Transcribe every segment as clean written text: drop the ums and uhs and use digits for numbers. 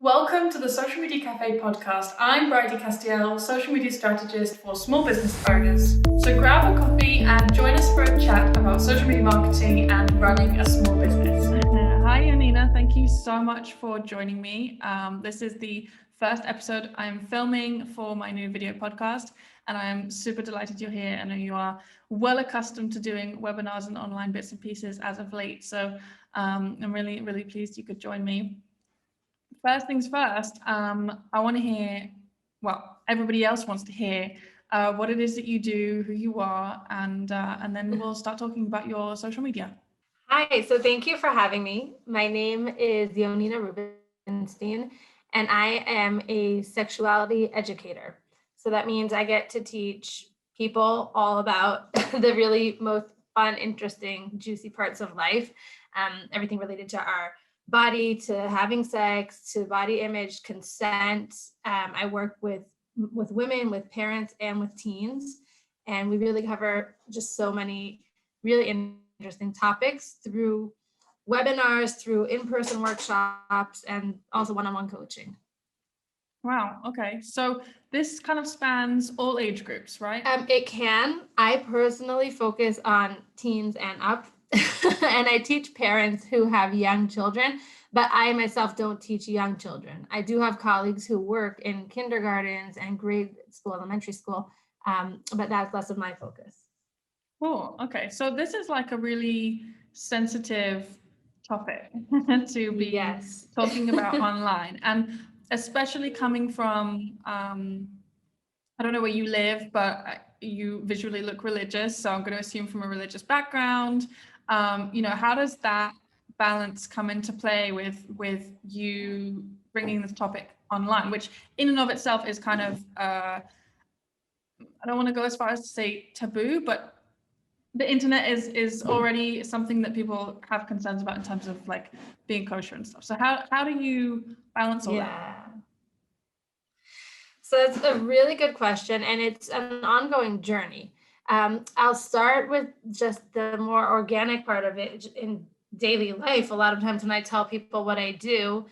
Welcome to the Social Media Cafe podcast. I'm Bridie Castiel, social media strategist for small business owners. So grab a coffee and join us for a chat about social media marketing and running a small business. Hi, Yonina. Thank you so much for joining me. This is the first episode I'm filming for my new video podcast, and I'm super delighted you're here. I know you are well accustomed to doing webinars and online bits and pieces as of late, so I'm really, really pleased you could join me. First things first, I want to hear, well, everybody else wants to hear what it is that you do, who you are, and then we'll start talking about your social media. Hi, so thank you for having me. My name is Yonina Rubinstein, and I am a sexuality educator. So that means I get to teach people all about the really most fun, interesting, juicy parts of life, everything related to our body, to having sex, to body image, consent. I work with women, with parents, and with teens, and we really cover just so many really interesting topics through webinars, through in-person workshops, and also one-on-one coaching. Wow. Okay. So this kind of spans all age groups, right? It can. I personally focus on teens and up, and I teach parents who have young children, but I myself don't teach young children. I do have colleagues who work in kindergartens and grade school, elementary school, but that's less of my focus. Oh, okay. So this is like a really sensitive topic to be Yes. talking about online, and especially coming from, I don't know where you live, but you visually look religious. So I'm going to assume from a religious background. How does that balance come into play with you bringing this topic online, which in and of itself is kind of, I don't want to go as far as to say taboo, but the internet is already something that people have concerns about in terms of like being kosher and stuff. So how do you balance all that? So that's a really good question, and it's an ongoing journey. I'll start with just the more organic part of it in daily life. A lot of times when I tell people what I do,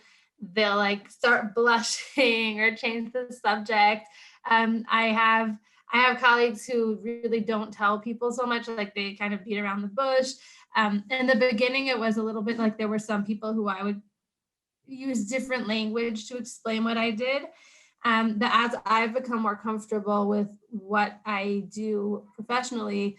they'll like start blushing or change the subject. I have colleagues who really don't tell people so much, like they kind of beat around the bush. In the beginning, it was a little bit like there were some people who I would use different language to explain what I did. But as I've become more comfortable with what I do professionally,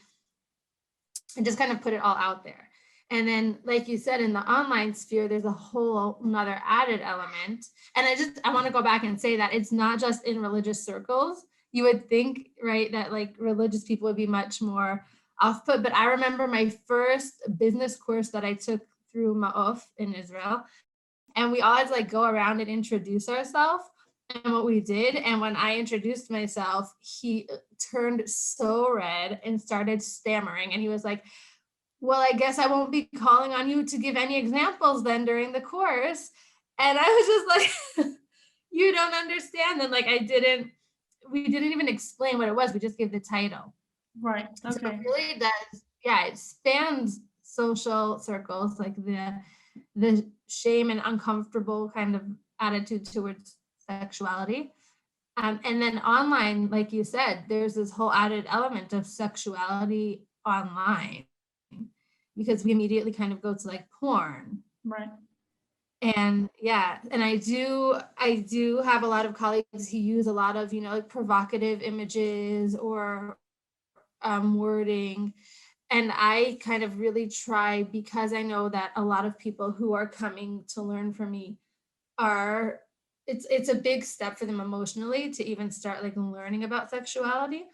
and just kind of put it all out there. And then, like you said, in the online sphere, there's a whole another added element. And I want to go back and say that it's not just in religious circles. You would think, right, that like religious people would be much more off put. But I remember my first business course that I took through Ma'of in Israel. And we always like go around and introduce ourselves and what we did. And when I introduced myself, he turned so red and started stammering. And he was like, well, I guess I won't be calling on you to give any examples then during the course. And I was just like, you don't understand. And like, we didn't even explain what it was. We just gave the title. Right. Okay. So it really does. Yeah. It spans social circles, like the shame and uncomfortable kind of attitude towards sexuality. And then online, like you said, there's this whole added element of sexuality online because we immediately kind of go to like porn. Right. And yeah, and I do have a lot of colleagues who use a lot of, like provocative images or wording. And I kind of really try, because I know that a lot of people who are coming to learn from me it's a big step for them emotionally to even start like learning about sexuality.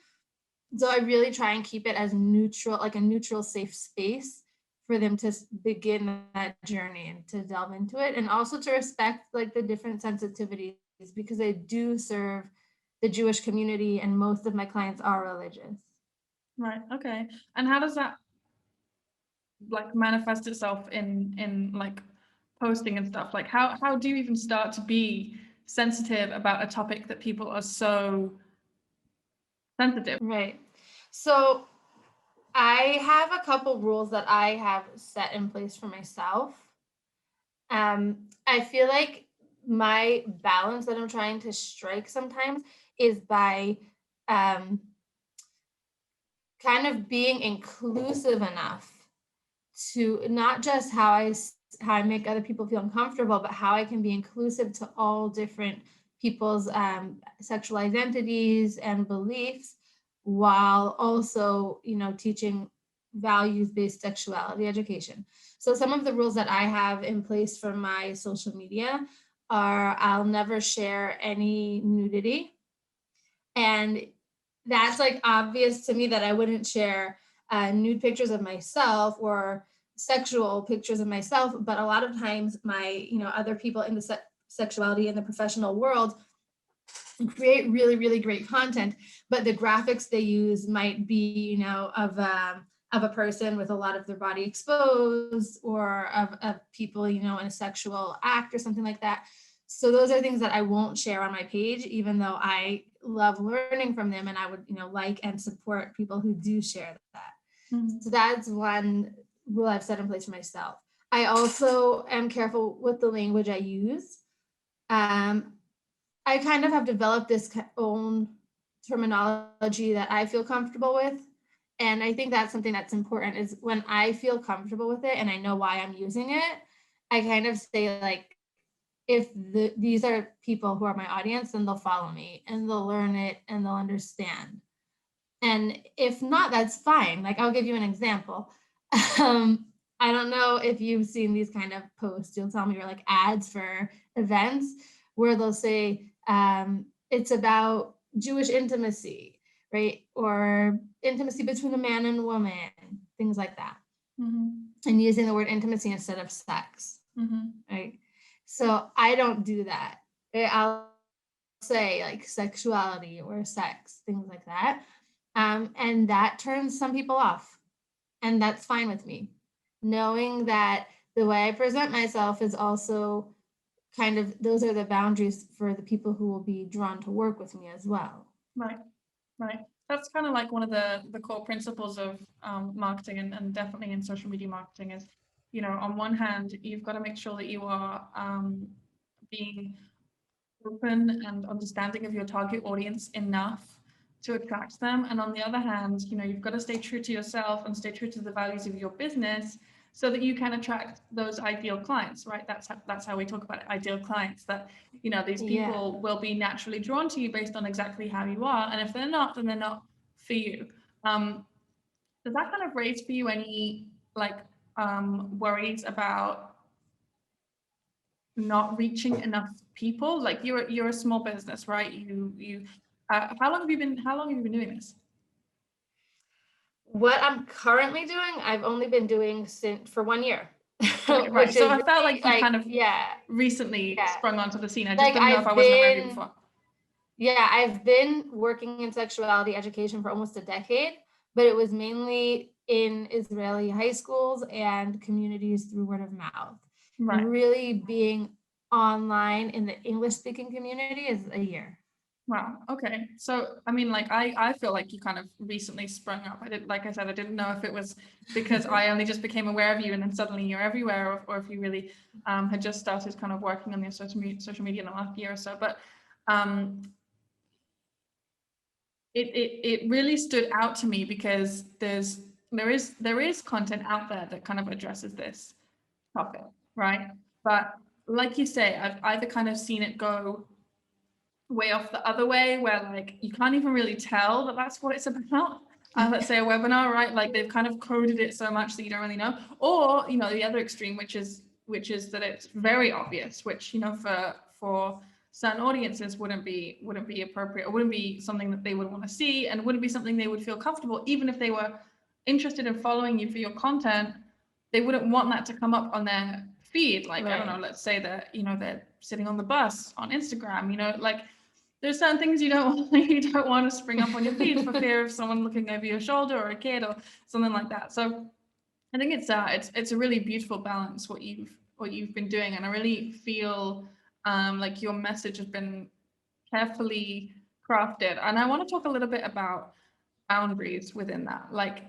So I really try and keep it as neutral, like a neutral, safe space for them to begin that journey and to delve into it, and also to respect like the different sensitivities, because I do serve the Jewish community and most of my clients are religious. Right. Okay. And how does that like manifest itself in like posting and stuff? Like how do you even start to be sensitive about a topic that people are so sensitive? Right. So I have a couple rules that I have set in place for myself. I feel like my balance that I'm trying to strike sometimes is by kind of being inclusive enough to not just how I make other people feel uncomfortable, but how I can be inclusive to all different people's sexual identities and beliefs, while also, teaching values-based sexuality education. So some of the rules that I have in place for my social media are I'll never share any nudity. And that's like obvious to me that I wouldn't share nude pictures of myself or sexual pictures of myself. But a lot of times my, other people in the sexuality in the professional world create really, really great content, but the graphics they use might be, of a person with a lot of their body exposed, or of people, in a sexual act or something like that. So those are things that I won't share on my page, even though I love learning from them, and I would, like and support people who do share that. Mhm. So that's one rule I've set in place for myself. I also am careful with the language I use. I kind of have developed this own terminology that I feel comfortable with. And I think that's something that's important, is when I feel comfortable with it and I know why I'm using it, I kind of say, like, if these are people who are my audience, then they'll follow me and they'll learn it and they'll understand. And if not, that's fine. Like, I'll give you an example. I don't know if you've seen these kind of posts. You'll tell me, or like ads for events where they'll say, it's about Jewish intimacy, right? Or intimacy between a man and woman, things like that. Mm-hmm. And using the word intimacy instead of sex, Mm-hmm. right? So I don't do that. I'll say like sexuality or sex, things like that. And that turns some people off. And that's fine with me. Knowing that the way I present myself is also kind of, those are the boundaries for the people who will be drawn to work with me as well. Right. That's kind of like one of the core principles of marketing, and definitely in social media marketing is, on one hand, you've got to make sure that you are being open and understanding of your target audience enough to attract them. And on the other hand, you've got to stay true to yourself and stay true to the values of your business so that you can attract those ideal clients, right? That's how we talk about it, ideal clients, that, these people will be naturally drawn to you based on exactly how you are. And if they're not, then they're not for you. Does that kind of raise for you any worries about not reaching enough people? Like, you're a small business, right? How long have you been doing this? What I'm currently doing, I've only been doing for 1 year. Okay, right. So I felt like you kind of yeah, recently sprung onto the scene. I just like, didn't know if I wasn't aware of you before. Yeah, I've been working in sexuality education for almost a decade, but it was mainly in Israeli high schools and communities through word of mouth. Right. Really being online in the English speaking community is a year. Wow. Okay. So, I mean, like, I feel like you kind of recently sprung up. Like I said, I didn't know if it was because I only just became aware of you and then suddenly you're everywhere, or if you really had just started kind of working on your social media in the last year or so. But it really stood out to me because there is content out there that kind of addresses this topic, right? But like you say, I've either kind of seen it go way off the other way, where like you can't even really tell that that's what it's about. Let's say a webinar, right? Like, they've kind of coded it so much that you don't really know. Or, the other extreme, which is that it's very obvious, which, for certain audiences wouldn't be appropriate, or wouldn't be something that they would want to see, and wouldn't be something they would feel comfortable, even if they were interested in following you for your content. They wouldn't want that to come up on their feed. Like, right. I don't know, let's say that, they're sitting on the bus on Instagram, like, there's certain things you don't want to spring up on your feed for fear of someone looking over your shoulder, or a kid, or something like that. So I think it's a really beautiful balance what you've been doing, and I really feel like your message has been carefully crafted. And I want to talk a little bit about boundaries within that. Like,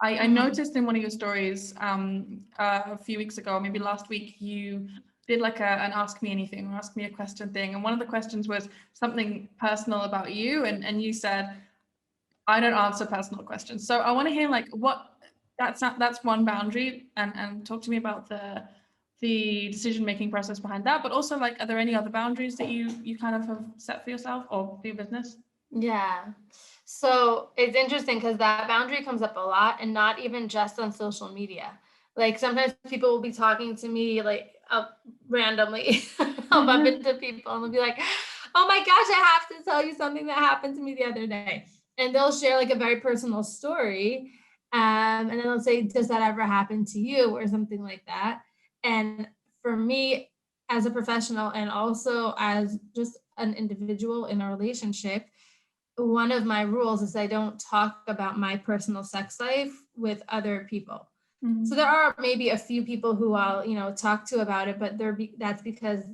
I noticed in one of your stories a few weeks ago, maybe last week, you did like an ask me anything or ask me a question thing. And one of the questions was something personal about you. And you said, I don't answer personal questions. So I want to hear like that's one boundary, and talk to me about the decision-making process behind that. But also, like, are there any other boundaries that you kind of have set for yourself or for your business? Yeah. So it's interesting because that boundary comes up a lot, and not even just on social media. Like sometimes people will be talking to me like randomly. I'll bump into people and they'll be like, "Oh my gosh, I have to tell you something that happened to me the other day." And they'll share like a very personal story. And then they'll say, "Does that ever happen to you?" or something like that. And for me, as a professional and also as just an individual in a relationship, one of my rules is I don't talk about my personal sex life with other people. Mm-hmm. So there are maybe a few people who I'll, talk to about it, but that's because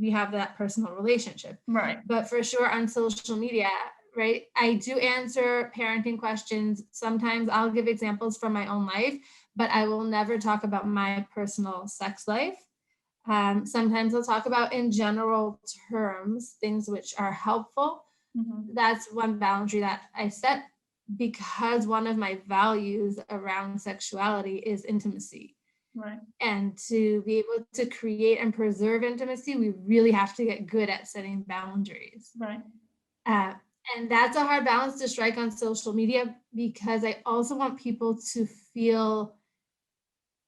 we have that personal relationship. Right. But for sure on social media, right, I do answer parenting questions. Sometimes I'll give examples from my own life, but I will never talk about my personal sex life. Sometimes I'll talk about in general terms, things which are helpful. Mm-hmm. That's one boundary that I set because one of my values around sexuality is intimacy. Right. And to be able to create and preserve intimacy, we really have to get good at setting boundaries. Right. And that's a hard balance to strike on social media, because I also want people to feel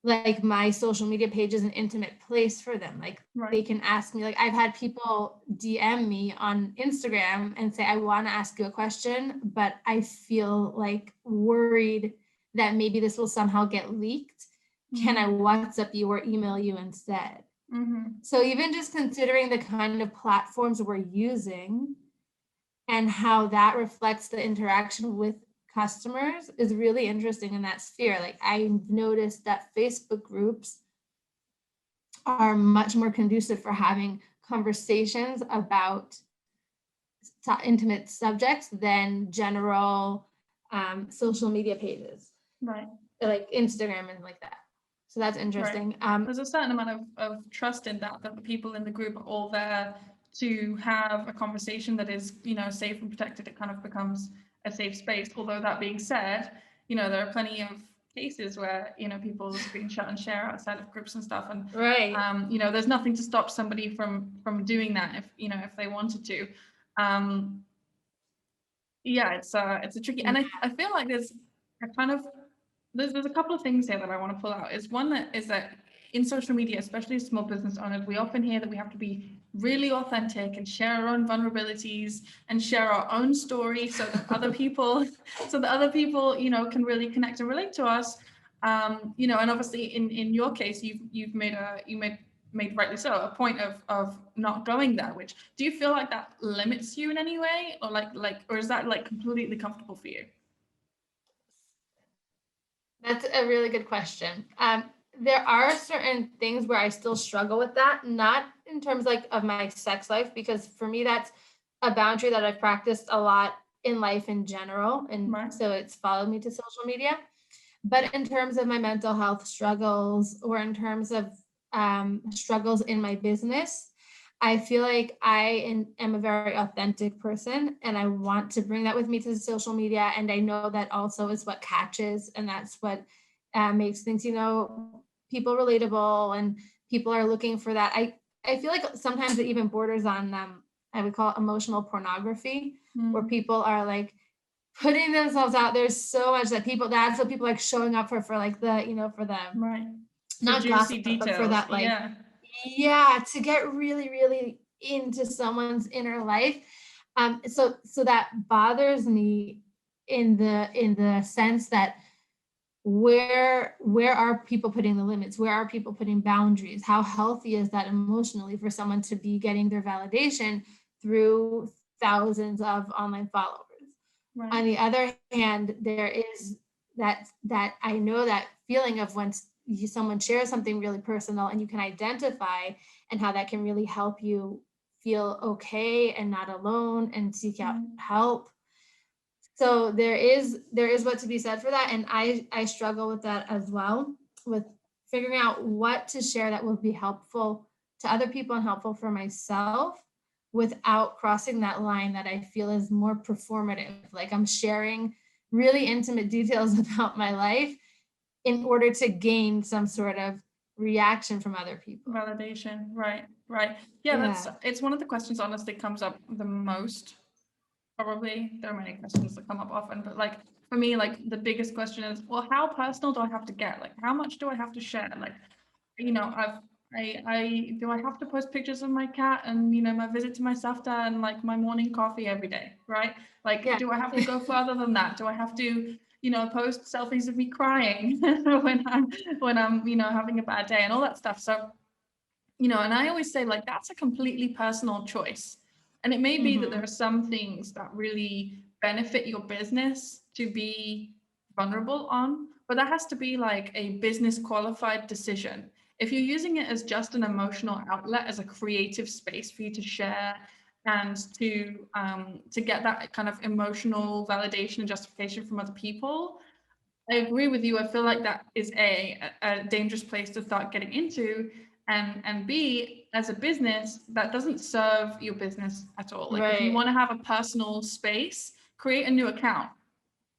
like my social media page is an intimate place for them. Like they can ask me, like I've had people DM me on Instagram and say, "I want to ask you a question, but I feel like worried that maybe this will somehow get leaked. Can I WhatsApp you or email you instead?" So even just considering the kind of platforms we're using and how that reflects the interaction with customers is really interesting in that sphere. Like I've noticed that Facebook groups are much more conducive for having conversations about intimate subjects than general social media pages, right, like Instagram and like that. So that's interesting. Right. There's a certain amount of trust in that the people in the group are all there to have a conversation that is, safe and protected. It kind of becomes a safe space. Although that being said, there are plenty of cases where, people screenshot and share outside of groups and stuff. And, there's nothing to stop somebody from doing that if they wanted to. It's a tricky, and I feel like there's a couple of things here that I want to pull out. One that is that in social media, especially as small business owners, we often hear that we have to be really authentic and share our own vulnerabilities and share our own story so that other people can really connect and relate to us. And obviously in your case, you've made rightly so a point of not going there. Which, do you feel like that limits you in any way, or or is that like completely comfortable for you? That's a really good question. There are certain things where I still struggle with that, not in terms of my sex life, because for me, that's a boundary that I've practiced a lot in life in general. And so it's followed me to social media. But in terms of my mental health struggles, or in terms of struggles in my business, I feel like I am a very authentic person, and I want to bring that with me to social media. And I know that also is what catches, and that's what makes things, people relatable, and people are looking for that. I feel like sometimes it even borders on, I would call it emotional pornography, where people are like putting themselves out there so much that that's what people like showing up for like the, for them. Not gossip, but for that, to get really, really into someone's inner life. So that bothers me in the sense that where are people putting the limits? Where are people putting boundaries? How healthy is that emotionally for someone to be getting their validation through thousands of online followers? Right. On the other hand, there is that I know that feeling of when someone shares something really personal and you can identify, and how that can really help you feel okay and not alone and seek out help. So there is what to be said for that. And I struggle with that as well, with figuring out what to share that will be helpful to other people and helpful for myself without crossing that line that I feel is more performative. Like I'm sharing really intimate details about my life in order to gain some sort of reaction from other people. Validation, right. Yeah, it's one of the questions honestly comes up the most. Probably there are many questions that come up often, but like for me, like the biggest question is, well, how personal do I have to get? Like how much do I have to share? Like, I do I have to post pictures of my cat and my visit to my savta and like my morning coffee every day, right? Like, do I have to go further than that? Do I have to post selfies of me crying when I'm having a bad day and all that stuff? So and I always say like that's a completely personal choice. And it may be that there are some things that really benefit your business to be vulnerable on, but that has to be like a business qualified decision. If you're using it as just an emotional outlet, as a creative space for you to share and to get that kind of emotional validation and justification from other people, I agree with you. I feel like that is a dangerous place to start getting into. And B, as a business, that doesn't serve your business at all. Like if you want to have a personal space, create a new account,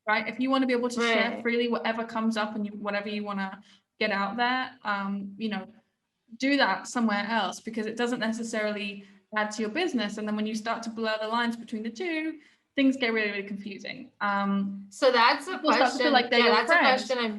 right? If you want to be able to share freely whatever comes up and whatever you want to get out there, do that somewhere else, because it doesn't necessarily add to your business. And then when you start to blur the lines between the two, things get really, really confusing. So that's a question. Start to feel like they're your that's friend. A question I've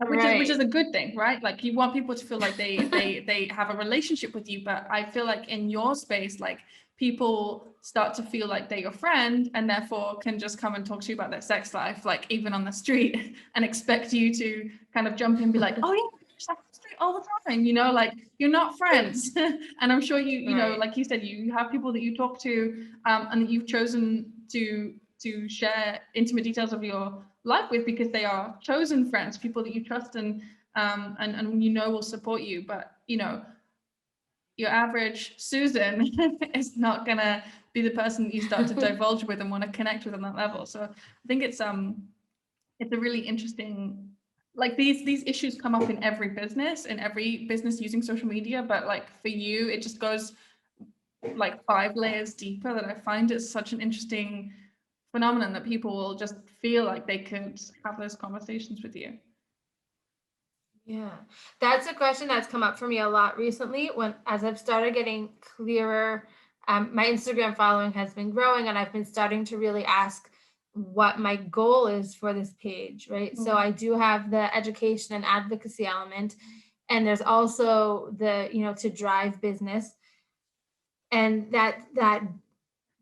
really. Which is a good thing, right? Like you want people to feel like they have a relationship with you, but I feel like in your space, like people start to feel like they're your friend and therefore can just come and talk to you about their sex life, like even on the street, and expect you to kind of jump in and be like, oh yeah, sex on the street all the time, like you're not friends. And I'm sure you know, like you said, you have people that you talk to and that you've chosen to share intimate details of your life with because they are chosen friends, people that you trust and will support you. But your average Susan is not gonna be the person that you start to divulge with and want to connect with on that level. So I think it's a really interesting, like these issues come up in every business using social media, but like for you it just goes like 5 layers deeper, that I find it such an interesting phenomenon that people will just feel like they could have those conversations with you. Yeah, that's a question that's come up for me a lot recently as I've started getting clearer. My Instagram following has been growing and I've been starting to really ask what my goal is for this page, right? So I do have the education and advocacy element, and there's also the, to drive business. And that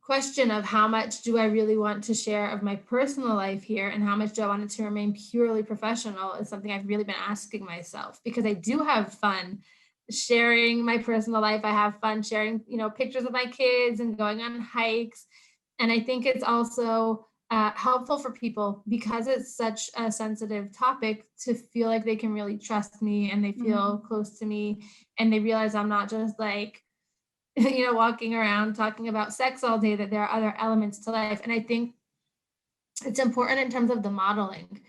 question of how much do I really want to share of my personal life here and how much do I want it to remain purely professional is something I've really been asking myself, because I do have fun sharing my personal life. I have fun sharing, pictures of my kids and going on hikes. And I think it's also helpful for people, because it's such a sensitive topic, to feel like they can really trust me and they feel close to me and they realize I'm not just like, walking around talking about sex all day, that there are other elements to life. And I think it's important in terms of the modeling,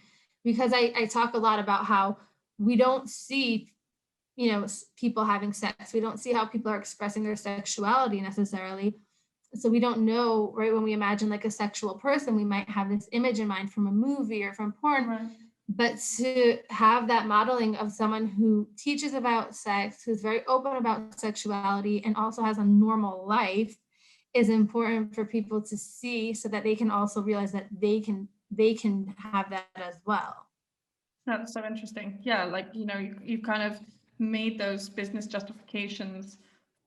because I talk a lot about how we don't see, people having sex. We don't see how people are expressing their sexuality necessarily. So we don't know, right? When we imagine like a sexual person, we might have this image in mind from a movie or from porn. Right. But to have that modeling of someone who teaches about sex, who's very open about sexuality, and also has a normal life is important for people to see, so that they can also realize that they can have that as well. That's so interesting. Yeah, like, you've kind of made those business justifications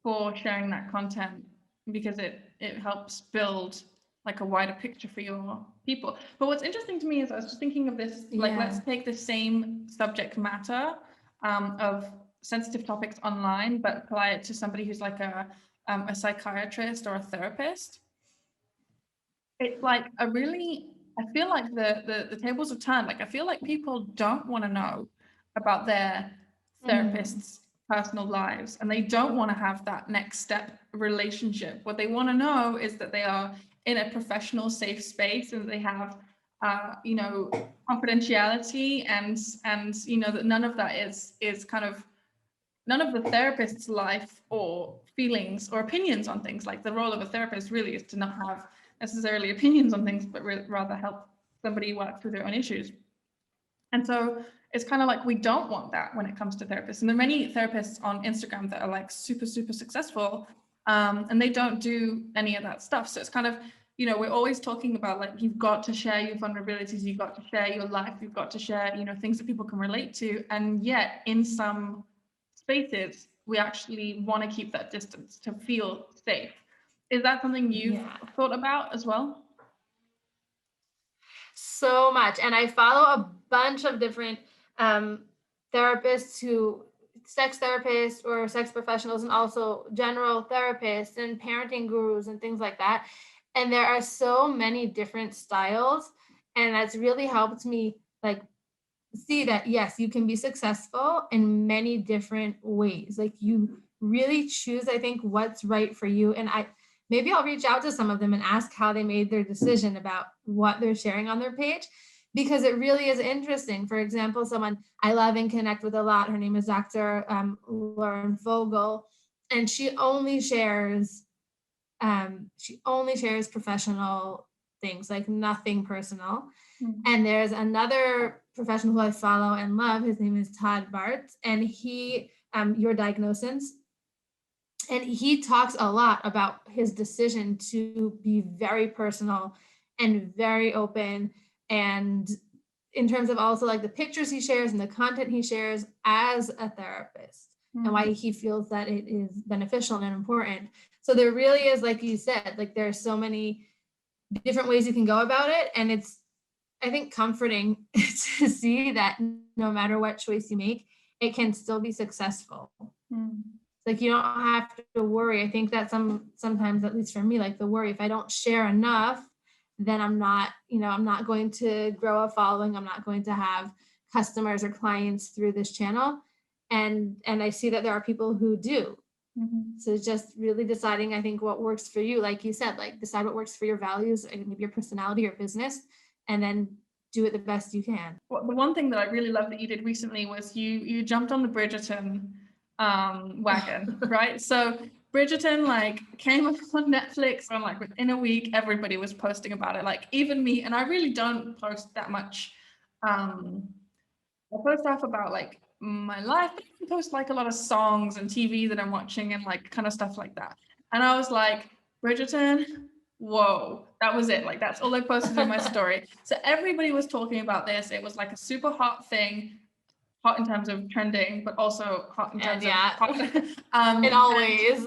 for sharing that content because it helps build like a wider picture for your people. But what's interesting to me is I was just thinking of this, like, let's take the same subject matter of sensitive topics online, but apply it to somebody who's like a psychiatrist or a therapist. It's like I feel like the tables have turned. Like I feel like people don't want to know about their therapists' personal lives, and they don't want to have that next step relationship. What they want to know is that they are in a professional, safe space, and they have confidentiality, and that none of that is kind of none of the therapist's life or feelings or opinions on things. Like the role of a therapist really is to not have necessarily opinions on things, but rather help somebody work through their own issues. And so it's kind of like we don't want that when it comes to therapists. And there are many therapists on Instagram that are like super, super successful, and they don't do any of that stuff. So it's kind of, you know, we're always talking about like, you've got to share your vulnerabilities, you've got to share your life, you've got to share, you know, things that people can relate to. And yet in some spaces, we actually want to keep that distance to feel safe. Is that something you've thought about as well? So much. And I follow a bunch of different therapists who, sex therapists or sex professionals, and also general therapists and parenting gurus and things like that. And there are so many different styles. And that's really helped me like see that, yes, you can be successful in many different ways. Like you really choose, I think, what's right for you. And maybe I'll reach out to some of them and ask how they made their decision about what they're sharing on their page, because it really is interesting. For example, someone I love and connect with a lot, her name is Dr. Lauren Vogel, and she only shares professional things, like nothing personal. Mm-hmm. And there's another professional who I follow and love. His name is Todd Bartz, and he, Your Diagnosis. And he talks a lot about his decision to be very personal and very open. And in terms of also like the pictures he shares and the content he shares as a therapist, mm-hmm. and why he feels that it is beneficial and important. So there really is, like you said, like there are so many different ways you can go about it. And it's, I think, comforting to see that no matter what choice you make, it can still be successful. Mm. Like you don't have to worry. I think that sometimes, at least for me, like the worry, if I don't share enough, then I'm not going to grow a following. I'm not going to have customers or clients through this channel. And I see that there are people who do. Mm-hmm. So just really deciding, I think, what works for you. Like you said, like decide what works for your values and maybe your personality or business, and then do it the best you can. Well, the one thing that I really loved that you did recently was you jumped on the Bridgerton wagon, right? So Bridgerton like came up on Netflix, and like within a week everybody was posting about it, like even me. And I really don't post that much. I post stuff about like my life, but I post like a lot of songs and TV that I'm watching and like kind of stuff like that. And I was like, Bridgerton, whoa, that was it. Like that's all I posted in my story. So everybody was talking about this. It was like a super hot thing. Hot in terms of trending, but also hot in terms of hot. In all ways.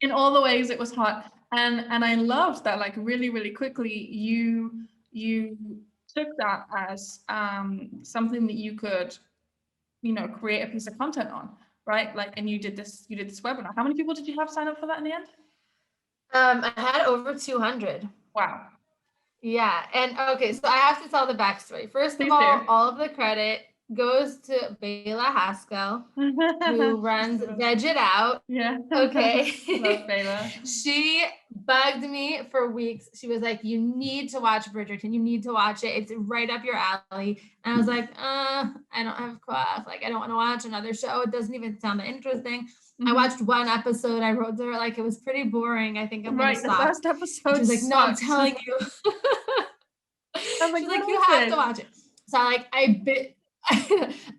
In all the ways it was hot. And I loved that, like really, really quickly you took that as something that you could, you know, create a piece of content on, right? Like, and you did this webinar. How many people did you have sign up for that in the end? I had over 200. Wow. Yeah. And okay, so I have to tell the backstory. First of all of the credit goes to Bela Haskell, who runs Veg It Out. Yeah. Okay. Love Bela. She bugged me for weeks. She was like, you need to watch Bridgerton. You need to watch it. It's right up your alley. And I was like, I don't have class. Like, I don't want to watch another show. It doesn't even sound that interesting. Mm-hmm. I watched one episode. I wrote to her, like, it was pretty boring. I think I'm going to stop. The last episode. She was like, no, I'm telling you. I'm like, she's like, you have to watch it. So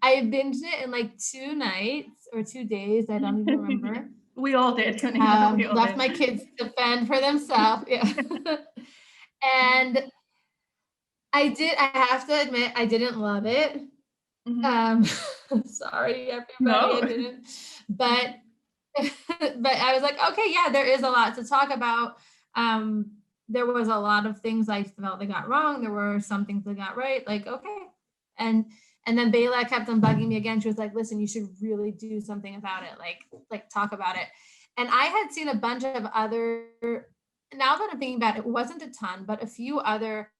I binged it in like 2 nights or 2 days. I don't even remember. We all did. Left my kids to fend for themselves. Yeah. And I have to admit, I didn't love it. Mm-hmm. Sorry, everybody, no. I didn't. But I was like, okay, yeah, there is a lot to talk about. There was a lot of things I felt they got wrong. There were some things they got right. Like, okay. And then Bela kept on bugging me again. She was like, listen, you should really do something about it. Like talk about it. And I had seen a bunch of other, now that I'm thinking about it, it wasn't a ton, but a few other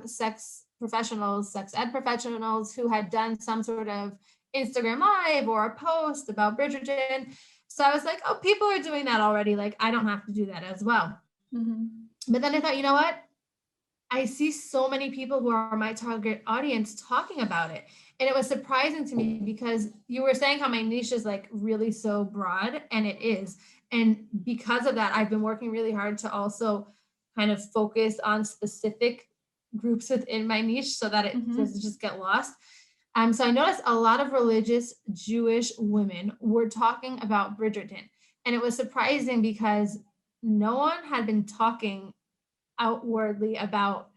sex ed professionals who had done some sort of Instagram live or a post about Bridgerton. So I was like, oh, people are doing that already. Like, I don't have to do that as well. Mm-hmm. But then I thought, you know what? I see so many people who are my target audience talking about it. And it was surprising to me because you were saying how my niche is like really so broad, and it is. And because of that, I've been working really hard to also kind of focus on specific groups within my niche so that it doesn't just get lost. So I noticed a lot of religious Jewish women were talking about Bridgerton. And it was surprising because no one had been talking outwardly about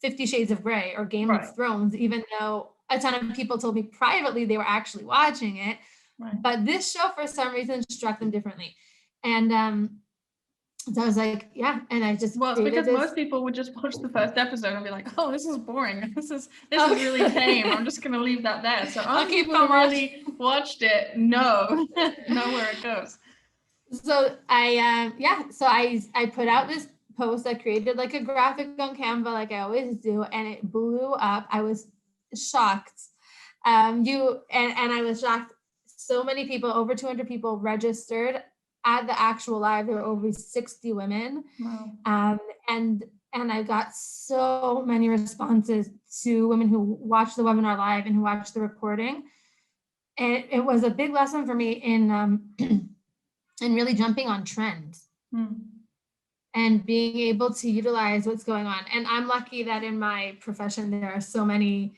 50 Shades of Grey or Game Right. of Thrones, even though a ton of people told me privately they were actually watching it. Right. But this show, for some reason, struck them differently. And so I was like, yeah. And I just Well, it's because this. most people would just watch the first episode and be like, oh, this is boring. This is really tame. I'm just going to leave that there. So only people who really watched it know where it goes. So I put out this post. I created like a graphic on Canva, like I always do, and it blew up. I was shocked. I was shocked. So many people, over 200 people registered at the actual live. There were over 60 women. Wow. And I got so many responses to women who watched the webinar live and who watched the recording. And it was a big lesson for me in and really jumping on trends and being able to utilize what's going on. And I'm lucky that in my profession, there are so many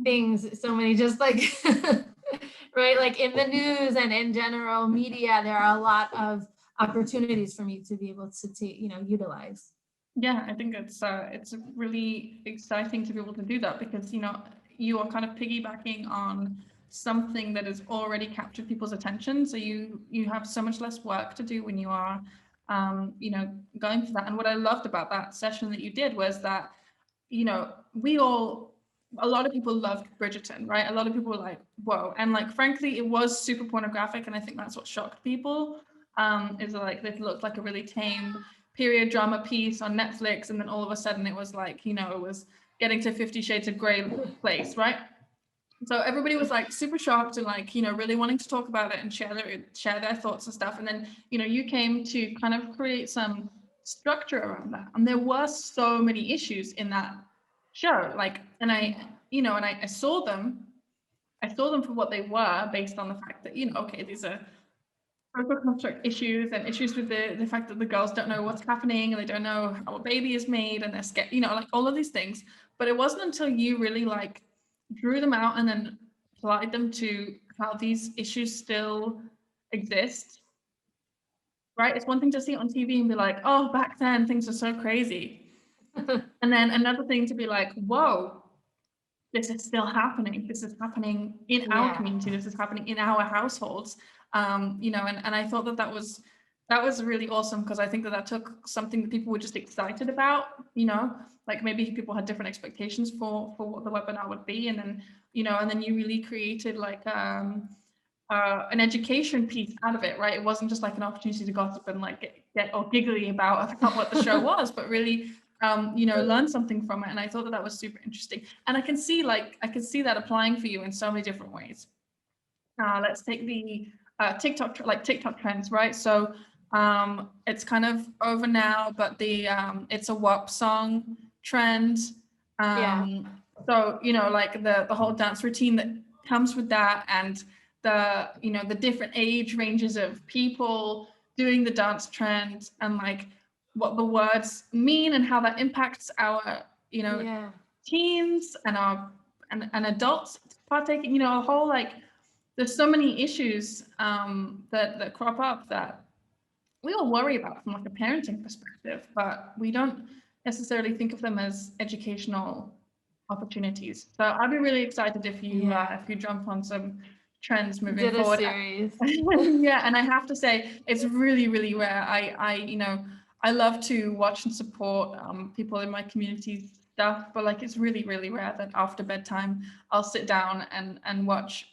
things, so many just like, right? Like in the news and in general media, there are a lot of opportunities for me to be able to utilize. Yeah, I think it's really exciting to be able to do that because, you are kind of piggybacking on something that has already captured people's attention. So you have so much less work to do when you are, going for that. And what I loved about that session that you did was that, a lot of people loved Bridgerton, right? A lot of people were like, whoa. And like, frankly, it was super pornographic. And I think that's what shocked people, is like, it looked like a really tame period drama piece on Netflix. And then all of a sudden it was like, it was getting to 50 Shades of Grey place, right? So everybody was like super shocked and like, really wanting to talk about it and share their thoughts and stuff. And then, you came to kind of create some structure around that. And there were so many issues in that show. Like, and I saw them for what they were based on the fact that, okay, these are social construct issues and issues with the fact that the girls don't know what's happening and they don't know how a baby is made and they're scared, like all of these things. But it wasn't until you really like drew them out and then applied them to how these issues still exist, right? It's one thing to see it on TV and be like, oh, back then things are so crazy. And then another thing to be like, whoa, this is still happening. This is happening in our community. This is happening in our households. And I thought that was really awesome because I think that took something that people were just excited about, like maybe people had different expectations for what the webinar would be. And then, and then you really created like an education piece out of it, right? It wasn't just like an opportunity to gossip and like get all giggly about what the show was, but really, learn something from it. And I thought that was super interesting. And I can see that applying for you in so many different ways. Let's take the TikTok trends, right? So it's kind of over now, but the it's a WAP song trend. So, like the whole dance routine that comes with that and the different age ranges of people doing the dance trend and like what the words mean and how that impacts our, teens and our and adults partaking, a whole like, there's so many issues that crop up that we all worry about from like a parenting perspective, but we don't necessarily think of them as educational opportunities. So I'd be really excited if you jump on some trends moving forward. Series. Yeah, and I have to say it's really, really rare. I love to watch and support people in my community stuff, but like it's really, really rare that after bedtime I'll sit down and watch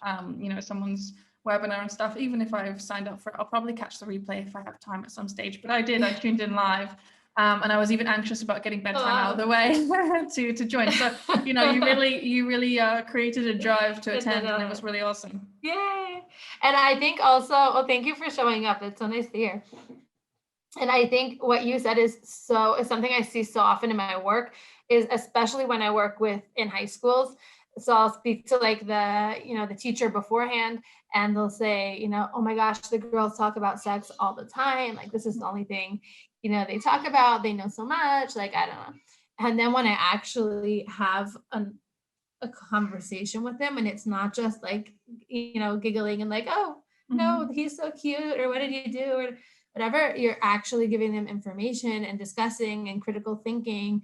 someone's webinar and stuff. Even if I've signed up for it, I'll probably catch the replay if I have time at some stage. But I tuned in live. And I was even anxious about getting bedtime out of the way to join. So, you really created a drive to attend, and it was really awesome. Yay! And I think also, thank you for showing up. It's so nice to hear. And I think what you said is something I see so often in my work, is especially when I work with in high schools. So I'll speak to like the teacher beforehand, and they'll say, oh my gosh, the girls talk about sex all the time. Like this is the only thing, they talk about, they know so much, like, I don't know. And then when I actually have a conversation with them, and it's not just like, giggling and like, oh, no, he's so cute, or what did you do, or whatever, you're actually giving them information and discussing and critical thinking.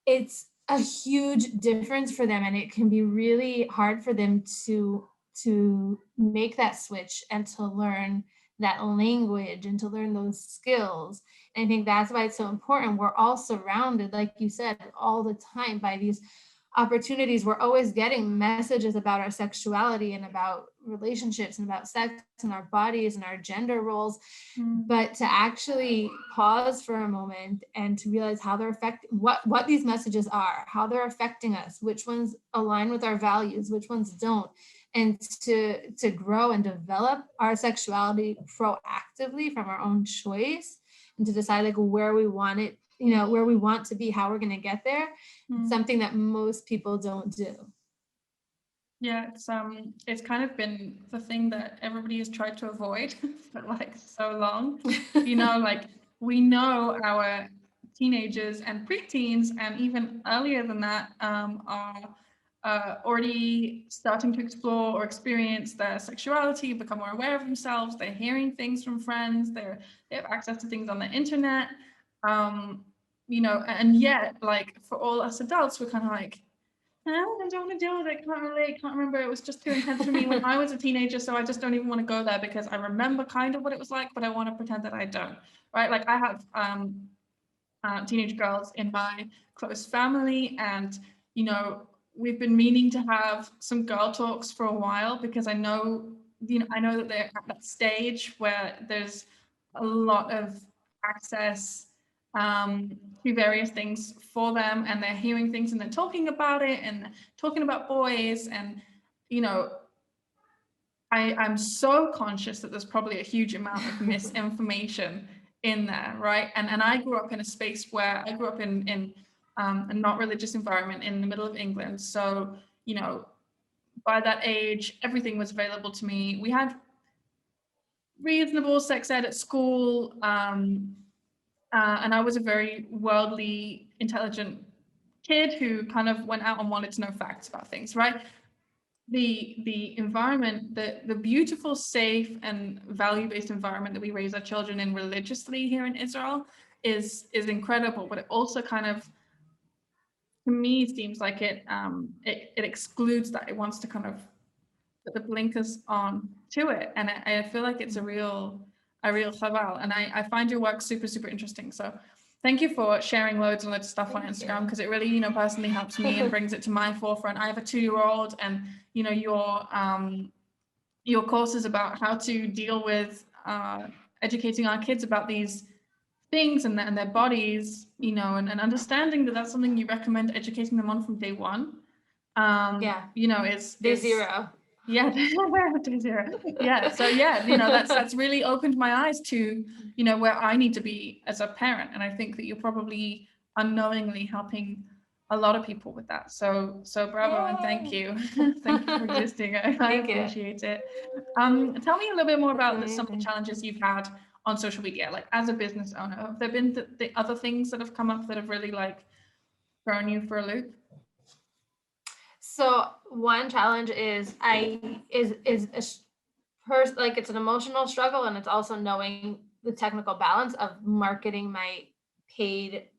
It's a huge difference for them, and it can be really hard for them to make that switch and to learn that language and to learn those skills. And I think that's why it's so important. We're all surrounded, like you said, all the time by these opportunities. We're always getting messages about our sexuality and about relationships and about sex and our bodies and our gender roles. But to actually pause for a moment and to realize how they're affecting, what these messages are, how they're affecting us, which ones align with our values, which ones don't, and to grow and develop our sexuality proactively from our own choice, and to decide like where we want it, where we want to be, how we're going to get there. Something that most people don't do. Yeah, it's kind of been the thing that everybody has tried to avoid for like so long. Like we know our teenagers and preteens, and even earlier than that, are already starting to explore or experience their sexuality, become more aware of themselves. They're hearing things from friends. They have access to things on the internet. And yet, like for all us adults, we're kind of like, I don't want to deal with it. Can't relate. Can't remember. It was just too intense for me when I was a teenager. So I just don't even want to go there because I remember kind of what it was like, but I want to pretend that I don't. Right? Like I have teenage girls in my close family, and we've been meaning to have some girl talks for a while, because I know that they're at that stage where there's a lot of access to various things for them, and they're hearing things and they're talking about it and talking about boys, and I'm so conscious that there's probably a huge amount of misinformation in there, right? And I grew up in a space where I grew up in a not religious environment in the middle of England. So, by that age, everything was available to me. We had reasonable sex ed at school, and I was a very worldly, intelligent kid who kind of went out and wanted to know facts about things, right? The environment, the beautiful, safe, and value-based environment that we raise our children in religiously here in Israel is incredible, but it also kind of, to me, seems like it excludes that. It wants to kind of put the blinkers on to it, and I feel like it's a real chaval. And I find your work super, super interesting. So thank you for sharing loads and loads of stuff on Instagram, because it really, personally helps me and brings it to my forefront. I have a 2-year-old, and your courses about how to deal with educating our kids about these things and their bodies, and understanding that that's something you recommend educating them on from day one. Is day zero. Yeah, day zero. Yeah, so yeah, that's really opened my eyes to where I need to be as a parent, and I think that you're probably unknowingly helping a lot of people with that. So bravo. Yay. And thank you. Thank you for existing. I appreciate it. Tell me a little bit more about some of the challenges you've had on social media, like as a business owner. Have there been the other things that have come up that have really like thrown you for a loop? So one challenge is it's an emotional struggle, and it's also knowing the technical balance of marketing my paid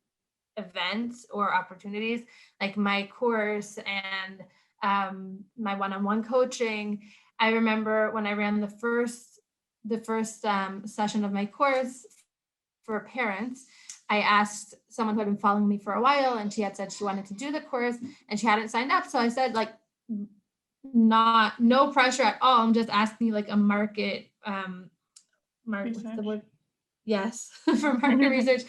events or opportunities, like my course and my one-on-one coaching. I remember when I ran the first session of my course for parents, I asked someone who had been following me for a while, and she had said she wanted to do the course and she hadn't signed up. So I said, like, no pressure at all. I'm just asking you like a market, what's the word? Yes, for market research.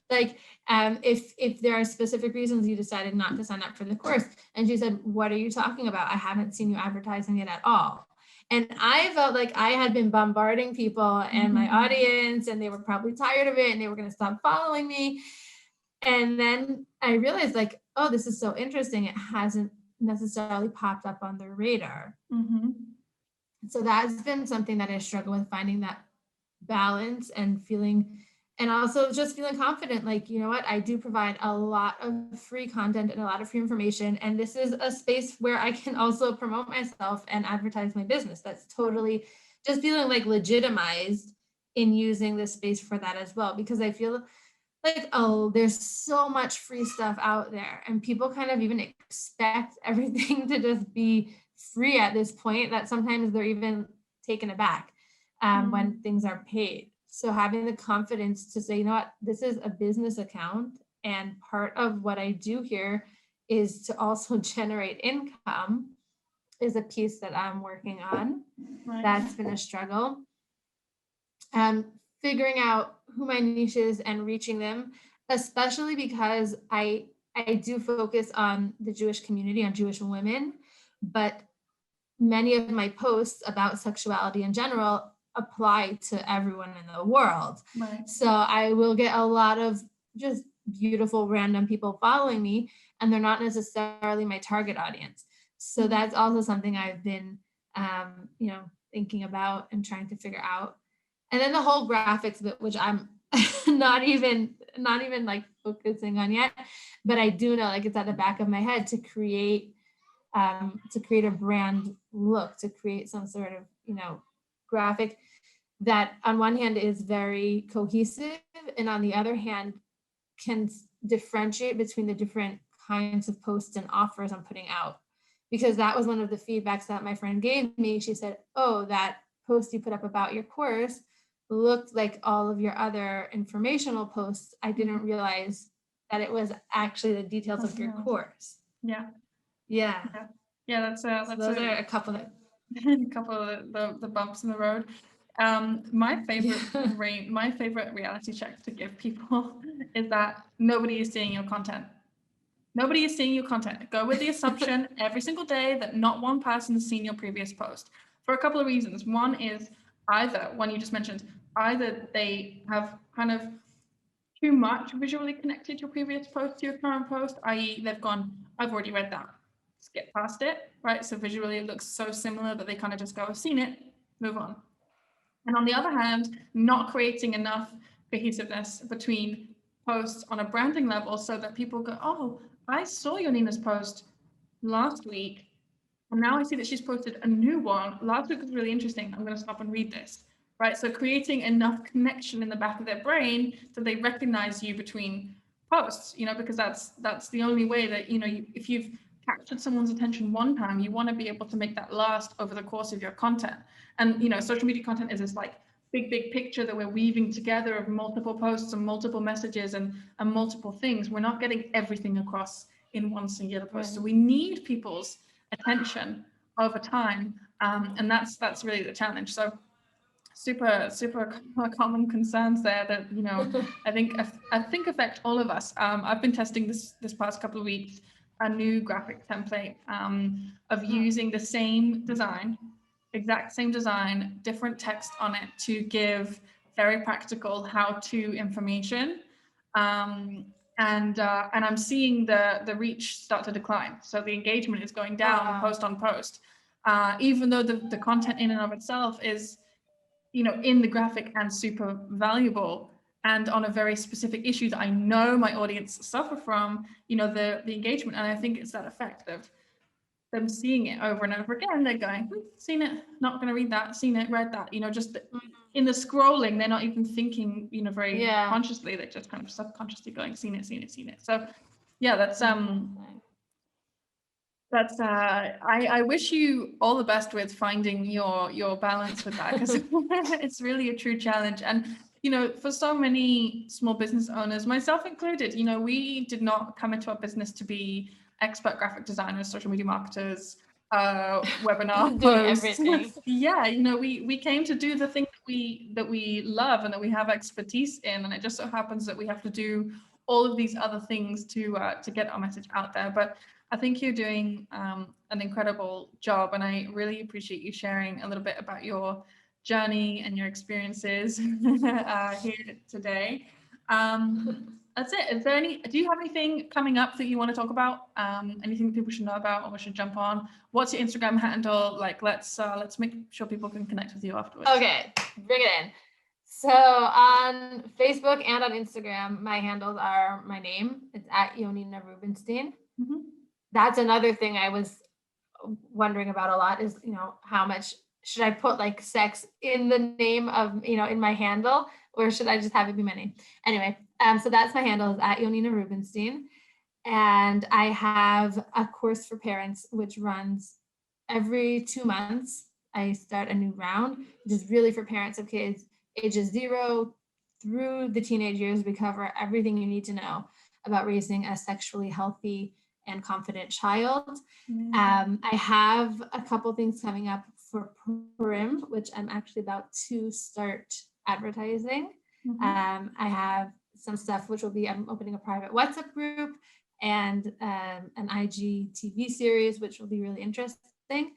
Like, if there are specific reasons you decided not to sign up for the course. And she said, what are you talking about? I haven't seen you advertising it at all. And I felt like I had been bombarding people and my audience, and they were probably tired of it and they were going to stop following me. And then I realized, like, oh, this is so interesting. It hasn't necessarily popped up on their radar. So that's been something that I struggle with, finding that balance and feeling, and also just feeling confident, like, you know what, I do provide a lot of free content and a lot of free information, and this is a space where I can also promote myself and advertise my business. That's totally just feeling like legitimized in using this space for that as well, because I feel like, oh, there's so much free stuff out there, and people kind of even expect everything to just be free at this point, that sometimes they're even taken aback when things are paid. So having the confidence to say, you know what, this is a business account, and part of what I do here is to also generate income, is a piece that I'm working on. That's been a struggle. Figuring out who my niche is and reaching them, especially because I do focus on the Jewish community, on Jewish women, but many of my posts about sexuality in general apply to everyone in the world. So I will get a lot of just beautiful random people following me, and they're not necessarily my target audience. So that's also something I've been thinking about and trying to figure out. And then the whole graphics bit, which I'm not even like focusing on yet, but I do know, like, it's at the back of my head to create a brand look, to create some sort of, graphic that on one hand is very cohesive, and on the other hand can differentiate between the different kinds of posts and offers I'm putting out. Because that was one of the feedbacks that my friend gave me. She said, oh, that post you put up about your course looked like all of your other informational posts. I didn't realize that it was actually the details of your course. Yeah. That's those are a couple of the bumps in the road. My favorite reality check to give people is that nobody is seeing your content. Nobody is seeing your content. Go with the assumption every single day that not one person has seen your previous post, for a couple of reasons. One is either, one you just mentioned, either they have kind of too much visually connected your previous post to your current post, i.e. they've gone, I've already read that, skip past it, right? So visually it looks so similar that they kind of just go, I've seen it, move on. And on the other hand, not creating enough cohesiveness between posts on a branding level so that people go, oh, I saw Yonina's post last week, and now I see that she's posted a new one. Last week was really interesting. I'm going to stop and read this, right? So creating enough connection in the back of their brain that they recognize you between posts, because that's the only way that, if you've captured someone's attention one time, you want to be able to make that last over the course of your content. And, social media content is this like big picture that we're weaving together of multiple posts and multiple messages and multiple things. We're not getting everything across in one singular post. Right. So we need people's attention over time. And that's really the challenge. So super common concerns there that, I think affect all of us. I've been testing this past couple of weeks, a new graphic template of using the same design, exact same design, different text on it to give very practical how-to information. And I'm seeing the reach start to decline. So the engagement is going down post on post, even though the content in and of itself is, in the graphic and super valuable and on a very specific issue that I know my audience suffer from, the engagement. And I think it's that effect of them seeing it over and over again. They're going, seen it, not going to read that, seen it, read that, just in the scrolling, they're not even thinking, very consciously, they're just kind of subconsciously going, seen it. So yeah, I wish you all the best with finding your balance with that, because it's really a true challenge. And, for so many small business owners, myself included, we did not come into our business to be expert graphic designers, social media marketers, webinar hosts. Yeah, we came to do the thing that we love and that we have expertise in, and it just so happens that we have to do all of these other things to get our message out there. But I think you're doing an incredible job, and I really appreciate you sharing a little bit about your journey and your experiences here today. That's it. Is there do you have anything coming up that you want to talk about? Anything that people should know about, or we should jump on? What's your Instagram handle? Like, let's make sure people can connect with you afterwards. Okay, bring it in. So on Facebook and on Instagram, my handles are my name. It's at Yonina Rubinstein. Mm-hmm. That's another thing I was wondering about a lot is, how much should I put like sex in the name of, in my handle, or should I just have it be my name? Anyway, so that's my handle is at Yonina Rubinstein. And I have a course for parents, which runs every 2 months. I start a new round, which is really for parents of kids ages 0 through the teenage years. We cover everything you need to know about raising a sexually healthy and confident child. I have a couple things coming up for Purim, which I'm actually about to start advertising. I have some stuff which will be, I'm opening a private WhatsApp group and an IGTV series, which will be really interesting.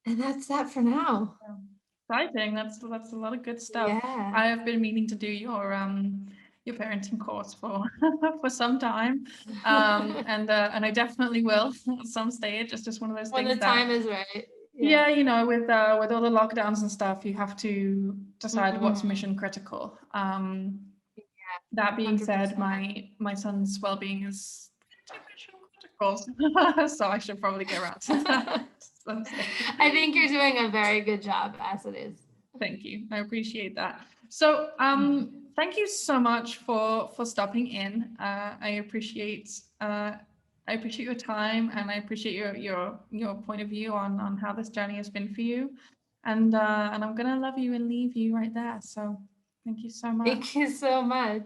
And that's that for now. Exciting. That's a lot of good stuff. Yeah. I have been meaning to do your parenting course for for some time, and I definitely will at some stage. It's just one of those When things the time is right. Yeah, with all the lockdowns and stuff, you have to decide what's mission critical. That being said, 100%. my son's well-being is mission critical, so I should probably get around to that. I think you're doing a very good job as it is. Thank you. I appreciate that. So thank you so much for stopping in. I appreciate your time, and I appreciate your point of view on how this journey has been for you. And I'm gonna love you and leave you right there. So thank you so much. Thank you so much.